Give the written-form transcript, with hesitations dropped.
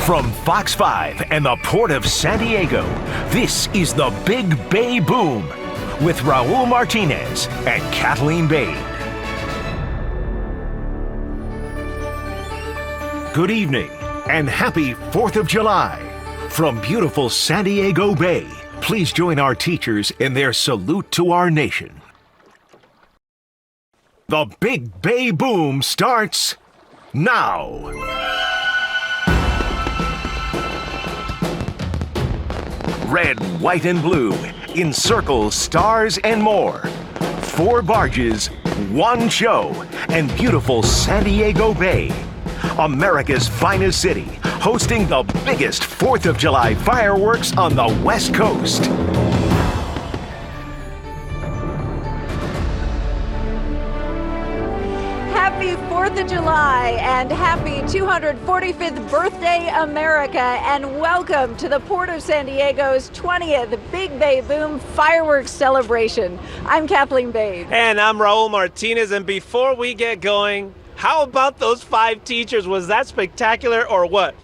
From Fox 5 and the Port of San Diego, this is the Big Bay Boom with Raul Martinez and Kathleen Bade. Good evening and happy 4th of July. From beautiful San Diego Bay, please join our teachers in their salute to our nation. The Big Bay Boom starts now. Red, white, and blue, in circles, stars, and more. 4 barges, 1 show, and beautiful San Diego Bay. America's finest city, hosting the biggest 4th of July fireworks on the West Coast. Happy 4th of July and happy 245th birthday, America, and welcome to the Port of San Diego's 20th Big Bay Boom fireworks celebration. I'm Kathleen Bade. And I'm Raul Martinez, and before we get going, how about those 5 teachers? Was that spectacular or what?